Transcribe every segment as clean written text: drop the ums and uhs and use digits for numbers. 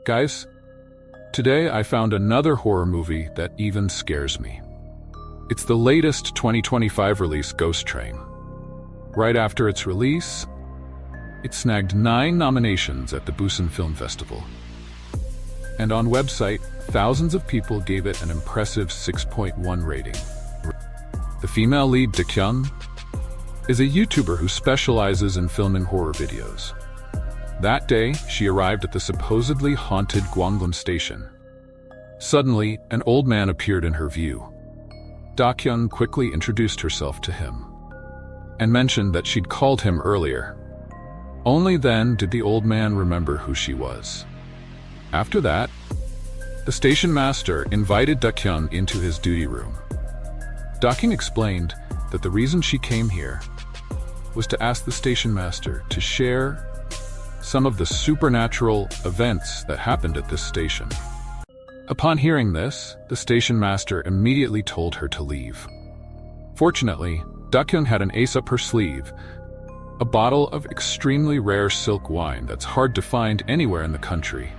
Guys, today I found another horror movie that even scares me. It's the latest 2025 release, Ghost Train. Right after its release, it snagged 9 nominations at the Busan Film Festival. And on website, thousands of people gave it an impressive 6.1 rating. The female lead, Da-kyung, is a YouTuber who specializes in filming horror videos. That day, she arrived at the supposedly haunted Gwanghwamun station. Suddenly, an old man appeared in her view. Da-kyung quickly introduced herself to him and mentioned that she'd called him earlier. Only then did the old man remember who she was. After that, the station master invited Da-kyung into his duty room. Da-kyung explained that the reason she came here was to ask the station master to share some of the supernatural events that happened at this station. Upon hearing this, the station master immediately told her to leave. Fortunately, Da-kyung had an ace up her sleeve, a bottle of extremely rare silk wine that's hard to find anywhere in the country.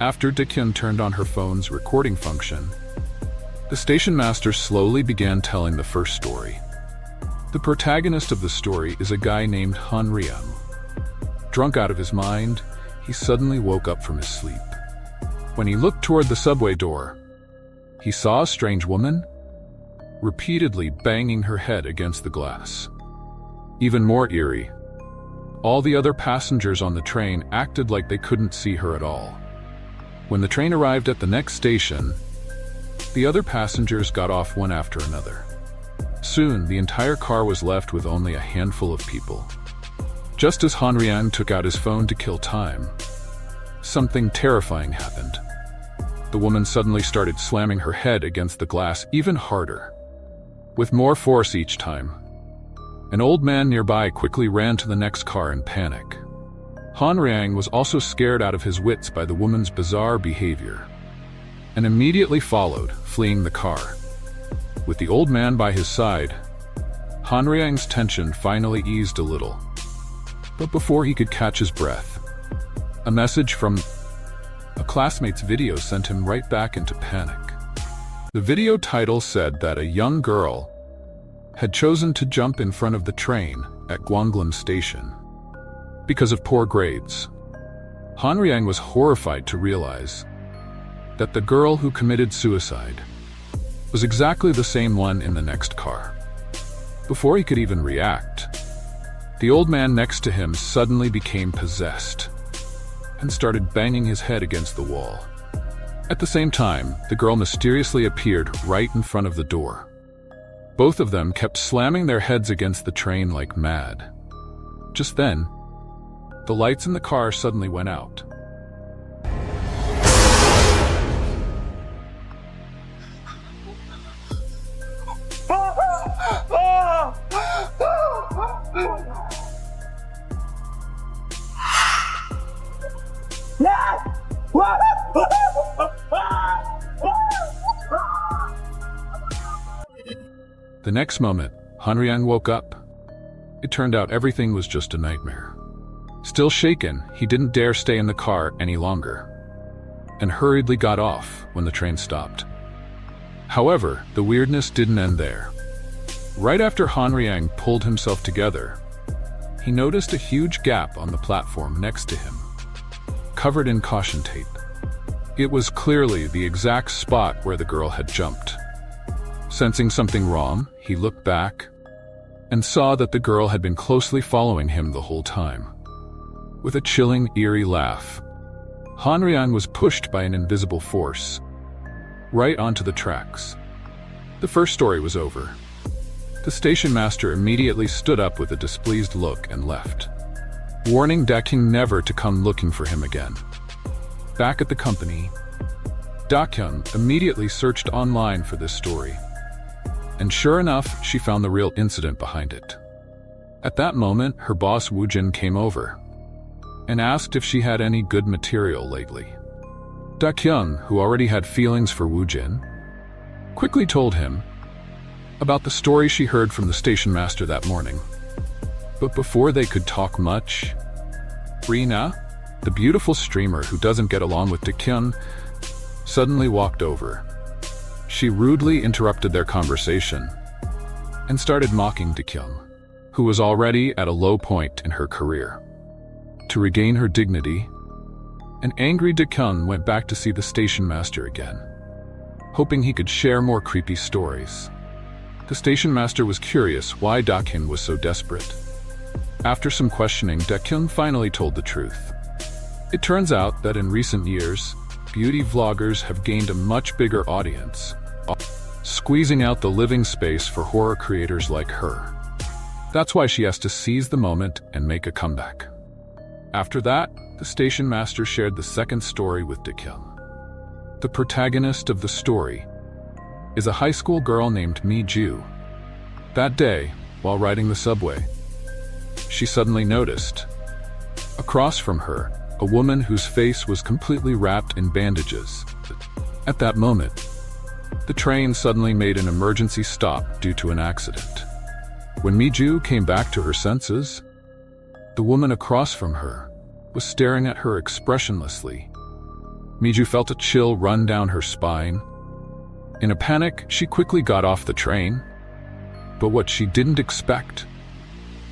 After Da-kyung turned on her phone's recording function, the station master slowly began telling the first story. The protagonist of the story is a guy named Han Ryang. Drunk out of his mind, he suddenly woke up from his sleep. When he looked toward the subway door, he saw a strange woman repeatedly banging her head against the glass. Even more eerie, all the other passengers on the train acted like they couldn't see her at all. When the train arrived at the next station, the other passengers got off one after another. Soon, the entire car was left with only a handful of people. Just as Han Ryang took out his phone to kill time, something terrifying happened. The woman suddenly started slamming her head against the glass even harder, with more force each time. An old man nearby quickly ran to the next car in panic. Han Ryang was also scared out of his wits by the woman's bizarre behavior, and immediately followed, fleeing the car. With the old man by his side, Han Ryang's tension finally eased a little. But before he could catch his breath, a message from a classmate's video sent him right back into panic. The video title said that a young girl had chosen to jump in front of the train at Gwanghwamun station because of poor grades. Han Ryang was horrified to realize that the girl who committed suicide was exactly the same one in the next car. Before he could even react, the old man next to him suddenly became possessed and started banging his head against the wall. At the same time, the girl mysteriously appeared right in front of the door. Both of them kept slamming their heads against the train like mad. Just then, the lights in the car suddenly went out. The next moment, Han Ryang woke up. It turned out everything was just a nightmare. Still shaken, he didn't dare stay in the car any longer, and hurriedly got off when the train stopped. However, the weirdness didn't end there. Right after Han Ryang pulled himself together, he noticed a huge gap on the platform next to him, covered in caution tape. It was clearly the exact spot where the girl had jumped. Sensing something wrong, he looked back and saw that the girl had been closely following him the whole time. With a chilling, eerie laugh, Han Ryang was pushed by an invisible force right onto the tracks. The first story was over. The station master immediately stood up with a displeased look and left, warning Da-kyung never to come looking for him again. Back at the company, Da-kyung immediately searched online for this story, and sure enough, she found the real incident behind it. At that moment, her boss Woo-jin came over and asked if she had any good material lately. Da-kyung, who already had feelings for Woo-jin, quickly told him about the story she heard from the station master that morning. But before they could talk much, Rina, The beautiful streamer who doesn't get along with Da-kyung suddenly walked over. She rudely interrupted their conversation and started mocking Da-kyung, who was already at a low point in her career. To regain her dignity, an angry Da-kyung went back to see the station master again, hoping he could share more creepy stories. The station master was curious why Da-kyung was so desperate. After some questioning, Da-kyung finally told the truth. It turns out that in recent years, beauty vloggers have gained a much bigger audience, squeezing out the living space for horror creators like her. That's why she has to seize the moment and make a comeback. After that, the station master shared the second story with Da-kyung. The protagonist of the story is a high school girl named Mi-ju. That day, while riding the subway, she suddenly noticed, across from her, a woman whose face was completely wrapped in bandages. At that moment, the train suddenly made an emergency stop due to an accident. When Mi-ju came back to her senses, the woman across from her was staring at her expressionlessly. Mi-ju felt a chill run down her spine. In a panic, she quickly got off the train. But what she didn't expect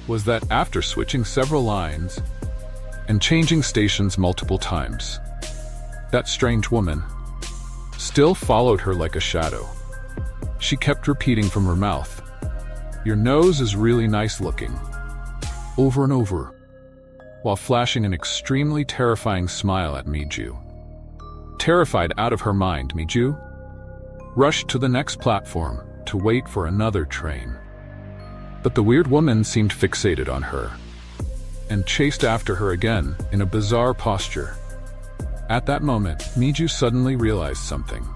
was that after switching several lines and changing stations multiple times, that strange woman still followed her like a shadow. She kept repeating from her mouth, "Your nose is really nice looking," over and over, while flashing an extremely terrifying smile at Mi-ju. Terrified out of her mind, Mi-ju rushed to the next platform to wait for another train. But the weird woman seemed fixated on her and chased after her again in a bizarre posture. At that moment, Mi-ju suddenly realized something.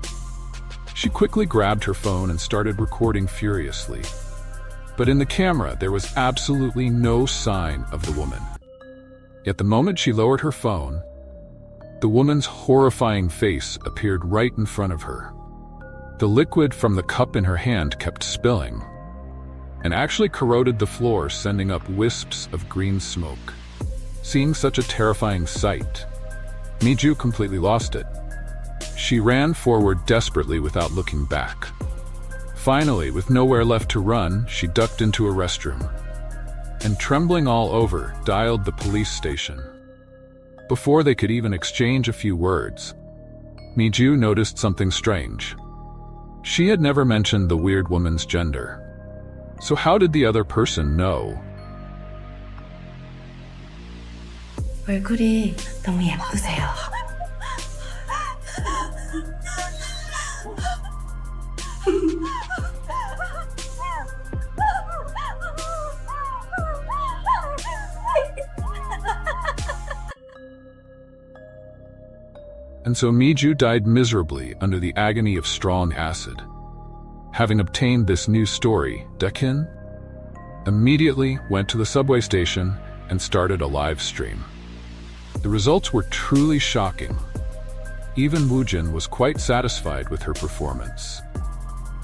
She quickly grabbed her phone and started recording furiously. But in the camera, there was absolutely no sign of the woman. Yet the moment she lowered her phone, the woman's horrifying face appeared right in front of her. The liquid from the cup in her hand kept spilling and actually corroded the floor, sending up wisps of green smoke. Seeing such a terrifying sight, Mi-ju completely lost it. She ran forward desperately without looking back. Finally, with nowhere left to run, she ducked into a restroom and, trembling all over, dialed the police station. Before they could even exchange a few words, Mi-ju noticed something strange. She had never mentioned the weird woman's gender. So how did the other person know? 얼굴이 너무 예쁘세요. And so Mi-ju died miserably under the agony of strong acid. Having obtained this new story, Da-kyung immediately went to the subway station and started a live stream. The results were truly shocking. Even Woojin was quite satisfied with her performance.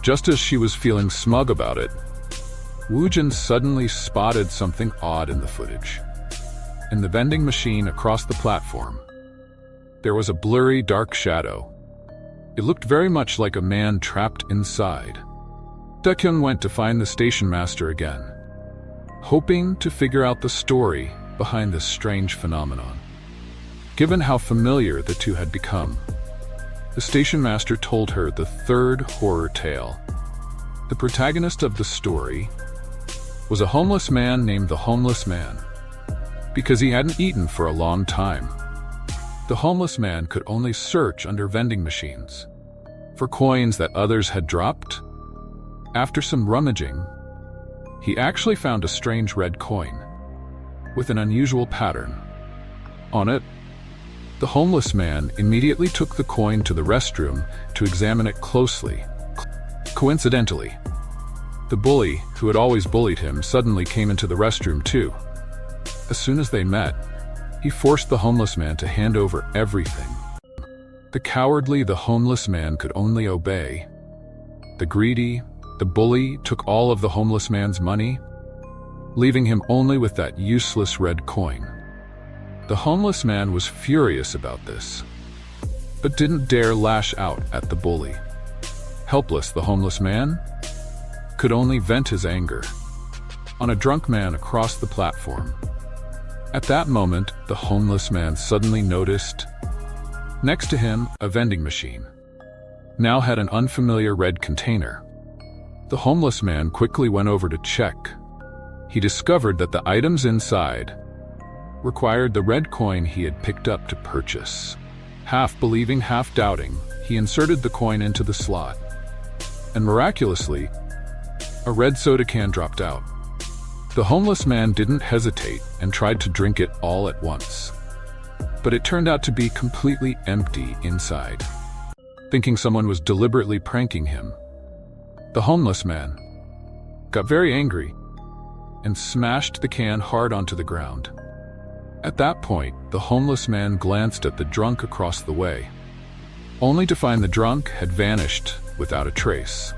Just as she was feeling smug about it, Woojin suddenly spotted something odd in the footage. In the vending machine across the platform, there was a blurry dark shadow. It looked very much like a man trapped inside. Da-kyung went to find the station master again, hoping to figure out the story behind this strange phenomenon. Given how familiar the two had become, the station master told her the third horror tale. The protagonist of the story was a homeless man named the Homeless Man, because he hadn't eaten for a long time. The homeless man could only search under vending machines for coins that others had dropped. After some rummaging, he actually found a strange red coin with an unusual pattern. On it, the homeless man immediately took the coin to the restroom to examine it closely. Coincidentally, the bully who had always bullied him suddenly came into the restroom too. As soon as they met, he forced the homeless man to hand over everything. The cowardly, the homeless man could only obey. The greedy, the bully took all of the homeless man's money, leaving him only with that useless red coin. The homeless man was furious about this, but didn't dare lash out at the bully. Helpless, the homeless man could only vent his anger on a drunk man across the platform. At that moment, the homeless man suddenly noticed next to him a vending machine now had an unfamiliar red container. The homeless man quickly went over to check. He discovered that the items inside required the red coin he had picked up to purchase. Half believing, half doubting, he inserted the coin into the slot, and miraculously, a red soda can dropped out. The homeless man didn't hesitate and tried to drink it all at once, but it turned out to be completely empty inside. Thinking someone was deliberately pranking him, the homeless man got very angry and smashed the can hard onto the ground. At that point, the homeless man glanced at the drunk across the way, only to find the drunk had vanished without a trace,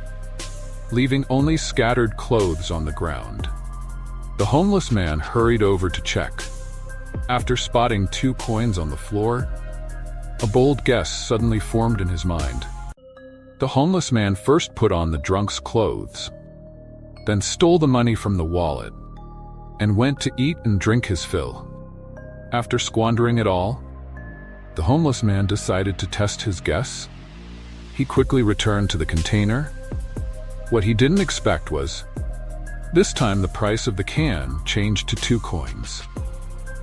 leaving only scattered clothes on the ground. The homeless man hurried over to check. After spotting 2 coins on the floor, a bold guess suddenly formed in his mind. The homeless man first put on the drunk's clothes, then stole the money from the wallet, and went to eat and drink his fill. After squandering it all, the homeless man decided to test his guess. He quickly returned to the container. What he didn't expect was, this time the price of the can changed to 2 coins,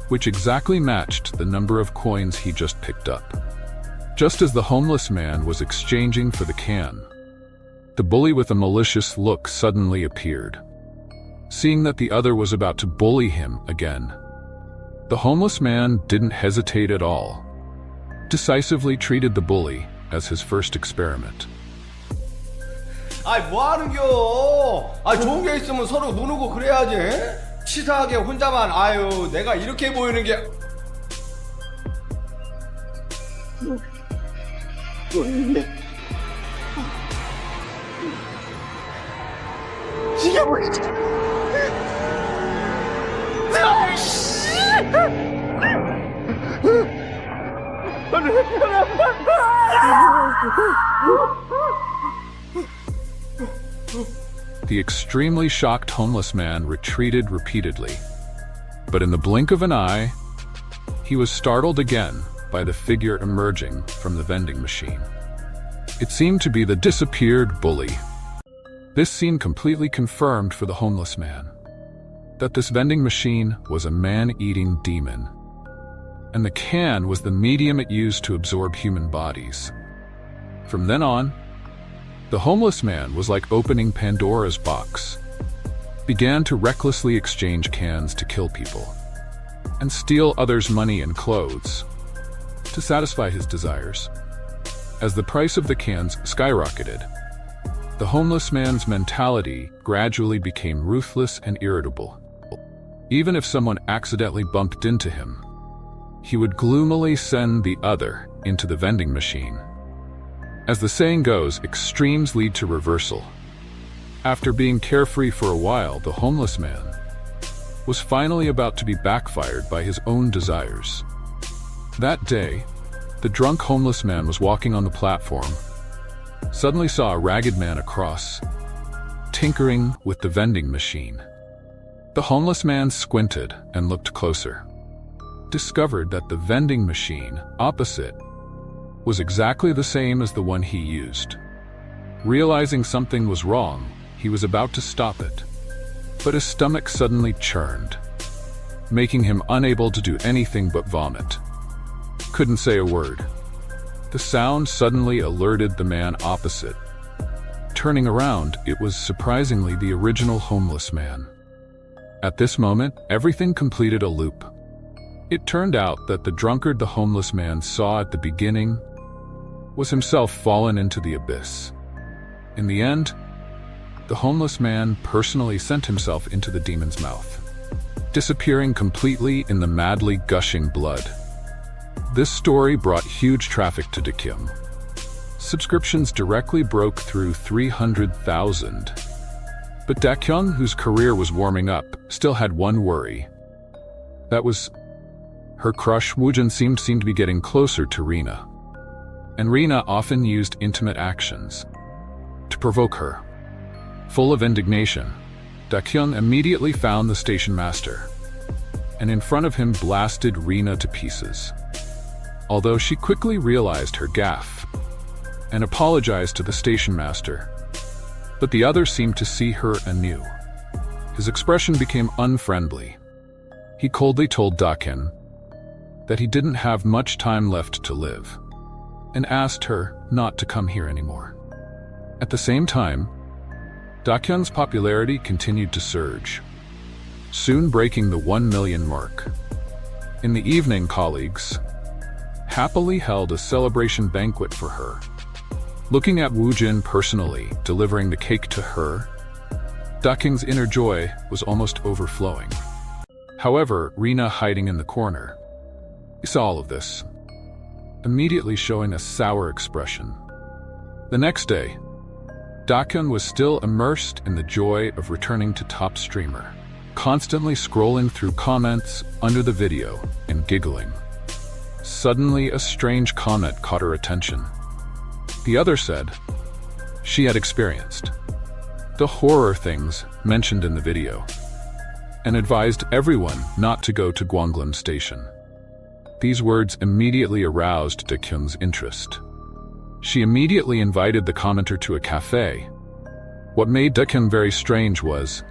which exactly matched the number of coins he just picked up. Just as the homeless man was exchanging for the can, the bully with a malicious look suddenly appeared. Seeing that the other was about to bully him again, the homeless man didn't hesitate at all, decisively treated the bully as his first experiment. 아이 뭐하는겨? 좋은 게 있으면 서로 누누고 그래야지. 치사하게 혼자만 내가 이렇게 보이는 게. 이게 뭐지? The extremely shocked homeless man retreated repeatedly, but in the blink of an eye, he was startled again by the figure emerging from the vending machine. It seemed to be the disappeared bully. This scene completely confirmed for the homeless man that this vending machine was a man-eating demon, and the can was the medium it used to absorb human bodies. From then on, the homeless man was like opening Pandora's box, began to recklessly exchange cans to kill people, and steal others' money and clothes to satisfy his desires. As the price of the cans skyrocketed, the homeless man's mentality gradually became ruthless and irritable. Even if someone accidentally bumped into him, he would gloomily send the other into the vending machine. As the saying goes, extremes lead to reversal. After being carefree for a while, the homeless man was finally about to be backfired by his own desires. That day, the drunk homeless man was walking on the platform, suddenly saw a ragged man across, tinkering with the vending machine. The homeless man squinted and looked closer, discovered that the vending machine opposite was exactly the same as the one he used. Realizing something was wrong, he was about to stop it, but his stomach suddenly churned, making him unable to do anything but vomit. Couldn't say a word. The sound suddenly alerted the man opposite. Turning around, it was surprisingly the original homeless man. At this moment, everything completed a loop. It turned out that the drunkard the homeless man saw at the beginning was himself fallen into the abyss. In the end, the homeless man personally sent himself into the demon's mouth, disappearing completely in the madly gushing blood. This story brought huge traffic to Da-kyung. Subscriptions directly broke through 300,000. But Da-kyung, whose career was warming up, still had one worry. That was Her crush Woojin seemed to be getting closer to Rina, and Rina often used intimate actions to provoke her. Full of indignation, Da-kyung immediately found the station master, and in front of him blasted Rina to pieces. Although she quickly realized her gaffe and apologized to the station master, but the other seemed to see her anew. His expression became unfriendly. He coldly told Da-kyung that he didn't have much time left to live, and asked her not to come here anymore. At the same time, Da-kyung's popularity continued to surge, soon breaking the 1 million mark. In the evening, colleagues happily held a celebration banquet for her. Looking at Woojin personally delivering the cake to her, Da-kyung's inner joy was almost overflowing. However, Rina, hiding in the corner, saw all of this, immediately showing a sour expression. The next day, Da-kyung was still immersed in the joy of returning to top streamer, constantly scrolling through comments under the video and giggling. Suddenly, a strange comment caught her attention. The other said she had experienced the horror things mentioned in the video, and advised everyone not to go to Gwangnam Station. These words immediately aroused Da-kyung's interest. She immediately invited the commenter to a cafe. What made Da-kyung very strange was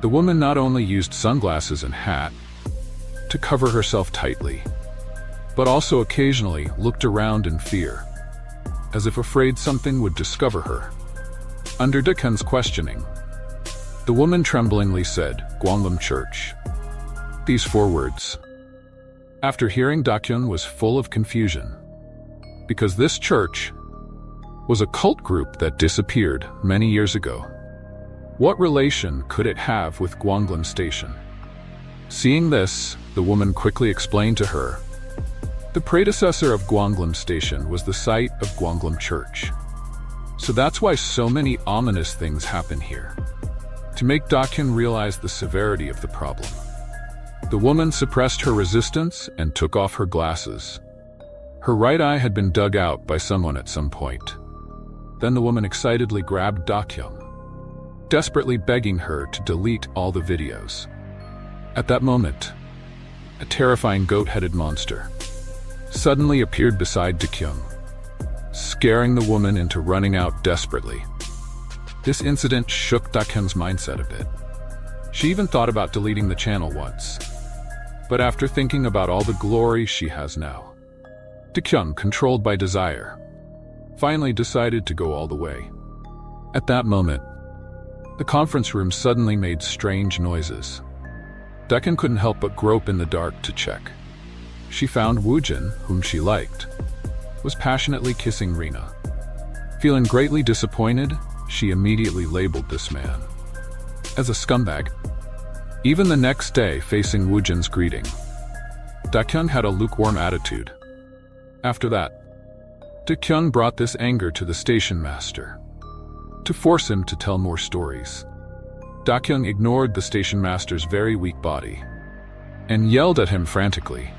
the woman not only used sunglasses and hat to cover herself tightly, but also occasionally looked around in fear, as if afraid something would discover her. Under Da-kyung's questioning, the woman tremblingly said, "Gwangnam Church." These 4 words. After hearing, Da-kyung was full of confusion, because this church was a cult group that disappeared many years ago. What relation could it have with Gwangnam Station? Seeing this, the woman quickly explained to her the predecessor of Gwangnam Station was the site of Gwangnam Church. So that's why so many ominous things happen here. To make Da-kyung realize the severity of the problem, the woman suppressed her resistance and took off her glasses. Her right eye had been dug out by someone at some point. Then the woman excitedly grabbed Da-kyung, desperately begging her to delete all the videos. At that moment, a terrifying goat-headed monster suddenly appeared beside Da-kyung, scaring the woman into running out desperately. This incident shook Da-kyung's mindset a bit. She even thought about deleting the channel once, but after thinking about all the glory she has now, Da-kyung, controlled by desire, finally decided to go all the way. At that moment, the conference room suddenly made strange noises. Da-kyung couldn't help but grope in the dark to check. She found Woojin, whom she liked, was passionately kissing Rina. Feeling greatly disappointed, she immediately labeled this man as a scumbag. Even the next day, facing Woojin's greeting, Da-kyung had a lukewarm attitude. After that, Da-kyung brought this anger to the station master to force him to tell more stories. Da-kyung ignored the station master's very weak body and yelled at him frantically.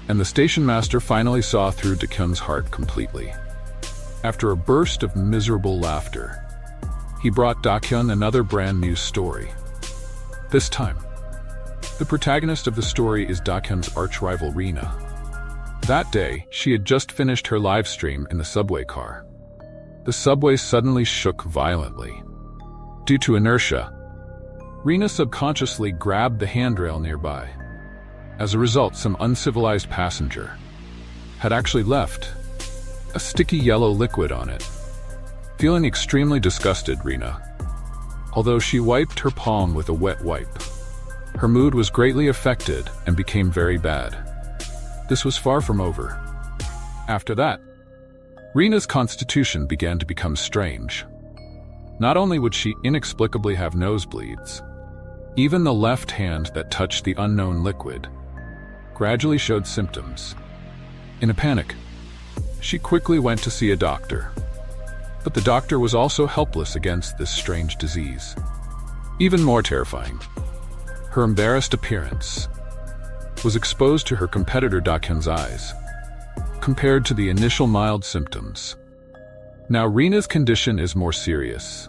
And the station master finally saw through Da-kyung's heart completely. After a burst of miserable laughter, he brought Da-kyung another brand new story. This time, the protagonist of the story is Da-kyung's arch-rival Rina. That day, she had just finished her live stream in the subway car. The subway suddenly shook violently. Due to inertia, Rina subconsciously grabbed the handrail nearby. As a result, some uncivilized passenger had actually left a sticky yellow liquid on it. Feeling extremely disgusted, Rina, although she wiped her palm with a wet wipe, her mood was greatly affected and became very bad. This was far from over. After that, Rina's constitution began to become strange. Not only would she inexplicably have nosebleeds, even the left hand that touched the unknown liquid gradually showed symptoms. In a panic, she quickly went to see a doctor. But the doctor was also helpless against this strange disease. Even more terrifying, her embarrassed appearance was exposed to her competitor Da-kyung's eyes, compared to the initial mild symptoms. Now Rina's condition is more serious.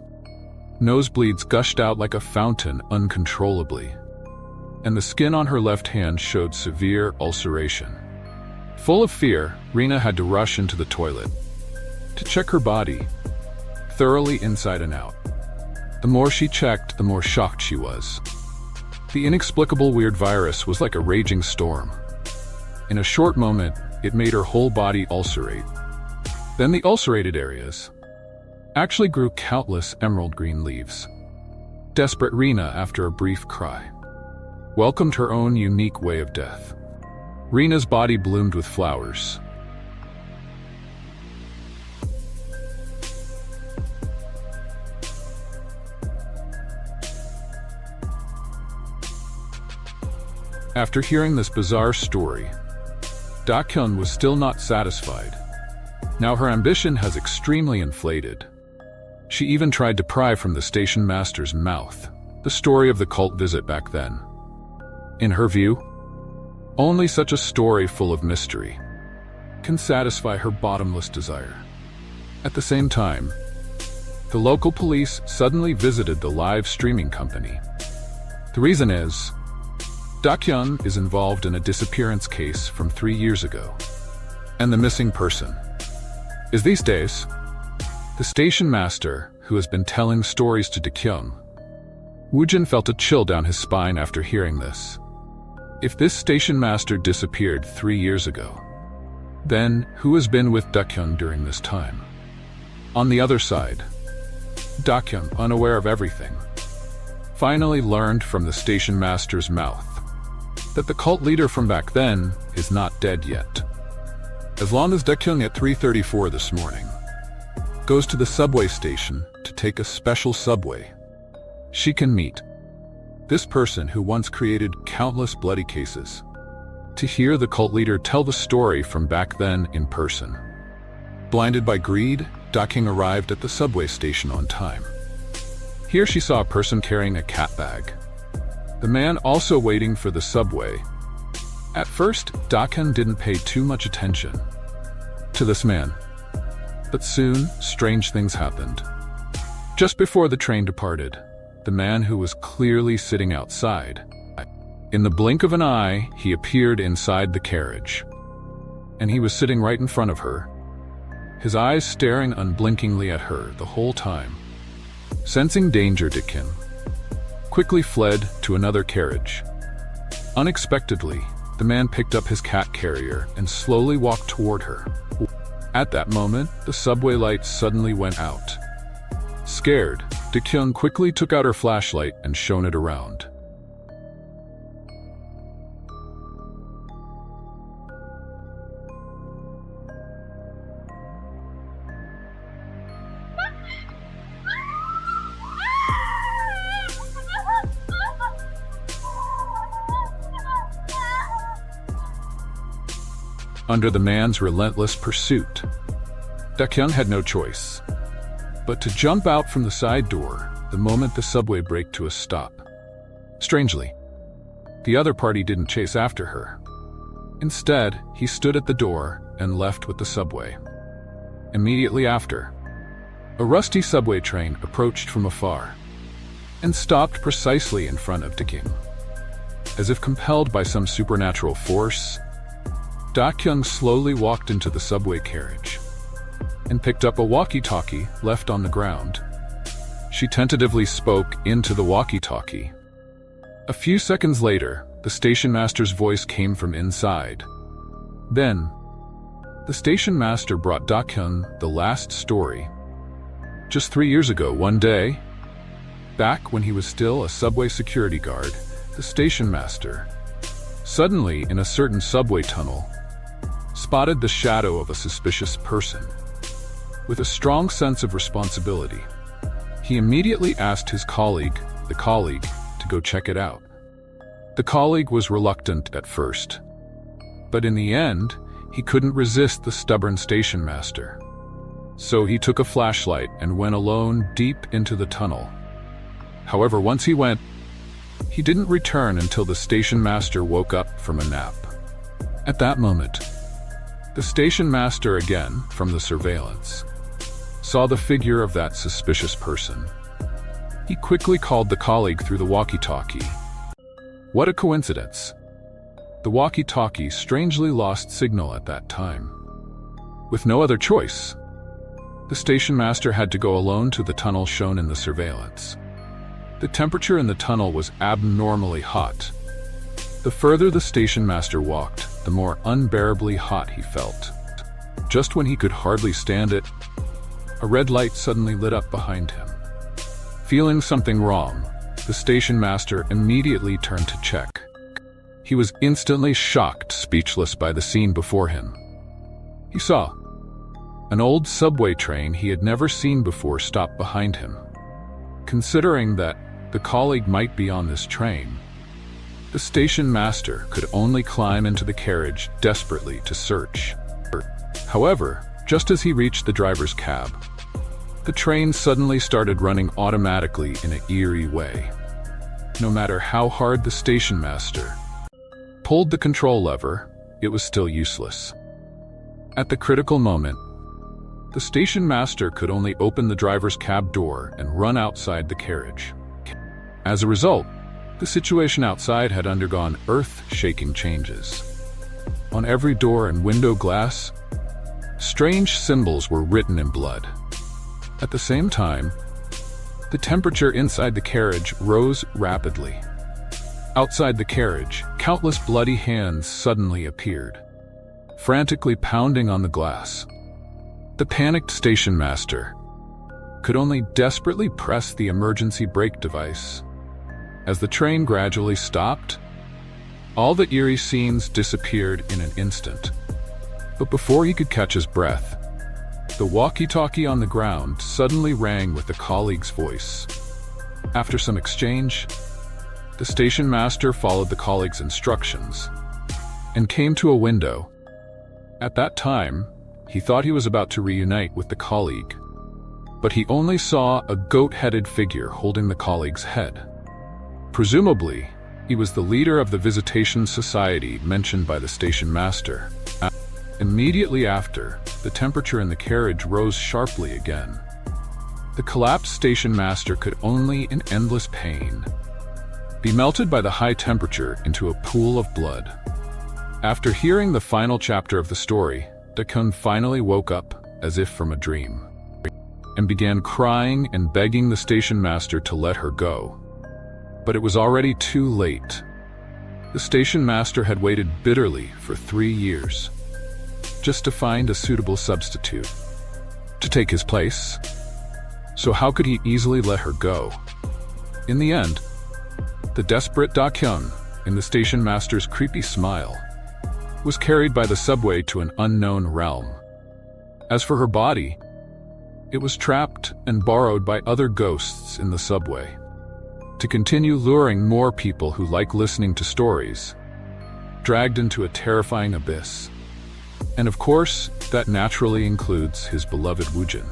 Nosebleeds gushed out like a fountain uncontrollably, and the skin on her left hand showed severe ulceration. Full of fear, Rina had to rush into the toilet to check her body, thoroughly inside and out. The more she checked, the more shocked she was. The inexplicable weird virus was like a raging storm. In a short moment, it made her whole body ulcerate. Then the ulcerated areas actually grew countless emerald green leaves. Desperate Rina, after a brief cry, welcomed her own unique way of death. Rina's body bloomed with flowers. After hearing this bizarre story, Da-kyung was still not satisfied. Now her ambition has extremely inflated. She even tried to pry from the station master's mouth the story of the cult visit back then. In her view, only such a story full of mystery can satisfy her bottomless desire. At the same time, the local police suddenly visited the live streaming company. The reason is, Da-kyung is involved in a disappearance case from 3 years ago, and the missing person is these days the station master who has been telling stories to Da-kyung. Woojin felt a chill down his spine after hearing this. If this station master disappeared 3 years ago, then who has been with Da-kyung during this time? On the other side, Da-kyung, unaware of everything, finally learned from the station master's mouth that the cult leader from back then is not dead yet. As long as Da-kyung at 3:34 this morning goes to the subway station to take a special subway, she can meet this person who once created countless bloody cases, to hear the cult leader tell the story from back then in person. Blinded by greed, Da-kyung arrived at the subway station on time. Here she saw a person carrying a cat bag. The man also waiting for the subway. At first, Da-kyung didn't pay too much attention to this man. But soon, strange things happened. Just before the train departed, the man who was clearly sitting outside, in the blink of an eye, he appeared inside the carriage. And he was sitting right in front of her, his eyes staring unblinkingly at her the whole time. Sensing danger, Da-kyung quickly fled to another carriage. Unexpectedly, the man picked up his cat carrier and slowly walked toward her. At that moment, the subway lights suddenly went out. Scared, Da-kyung quickly took out her flashlight and shone it around. Under the man's relentless pursuit, Da-kyung had no choice but to jump out from the side door the moment the subway braked to a stop. Strangely, the other party didn't chase after her. Instead, he stood at the door and left with the subway. Immediately after, a rusty subway train approached from afar and stopped precisely in front of Da-kyung. As if compelled by some supernatural force, Da-kyung slowly walked into the subway carriage and picked up a walkie-talkie left on the ground. She tentatively spoke into the walkie-talkie. A few seconds later, the station master's voice came from inside. Then, the station master brought Da-kyung the last story. Just 3 years ago, one day, back when he was still a subway security guard, the station master, suddenly in a certain subway tunnel, spotted the shadow of a suspicious person. With a strong sense of responsibility, he immediately asked his colleague, to go check it out. The colleague was reluctant at first, but in the end, he couldn't resist the stubborn station master. So he took a flashlight and went alone deep into the tunnel. However, once he went, He didn't return until the station master woke up from a nap. At that moment, the station master, again from the surveillance, saw the figure of that suspicious person. He quickly called the colleague through the walkie-talkie. What a coincidence! The walkie-talkie strangely lost signal at that time. With no other choice, the station master had to go alone to the tunnel shown in the surveillance. The temperature in the tunnel was abnormally hot. The further the station master walked, the more unbearably hot he felt. Just when he could hardly stand it, a red light suddenly lit up behind him. Feeling something wrong, the station master immediately turned to check. He was instantly shocked, speechless by the scene before him. He saw an old subway train he had never seen before stop behind him. Considering that the colleague might be on this train, the station master could only climb into the carriage desperately to search. However, just as he reached the driver's cab, the train suddenly started running automatically in an eerie way. No matter how hard the station master pulled the control lever, it was still useless. At the critical moment, the station master could only open the driver's cab door and run outside the carriage. As a result, the situation outside had undergone earth-shaking changes. On every door and window glass, strange symbols were written in blood. At the same time, the temperature inside the carriage rose rapidly. Outside the carriage, countless bloody hands suddenly appeared, frantically pounding on the glass. The panicked station master could only desperately press the emergency brake device. As the train gradually stopped, all the eerie scenes disappeared in an instant. But before he could catch his breath, the walkie-talkie on the ground suddenly rang with the colleague's voice. After some exchange, the station master followed the colleague's instructions and came to a window. At that time, he thought he was about to reunite with the colleague, but he only saw a goat-headed figure holding the colleague's head. Presumably, he was the leader of the visitation society mentioned by the station master. Immediately after, the temperature in the carriage rose sharply again. The collapsed station master could only, in endless pain, be melted by the high temperature into a pool of blood. After hearing the final chapter of the story, Da-kyung finally woke up as if from a dream, and began crying and begging the station master to let her go. But it was already too late. The station master had waited bitterly for 3 years, just to find a suitable substitute to take his place. So how could he easily let her go? In the end, the desperate Da-kyung, in the station master's creepy smile, was carried by the subway to an unknown realm. As for her body, it was trapped and borrowed by other ghosts in the subway, to continue luring more people who like listening to stories, dragged into a terrifying abyss. And of course, that naturally includes his beloved Woojin.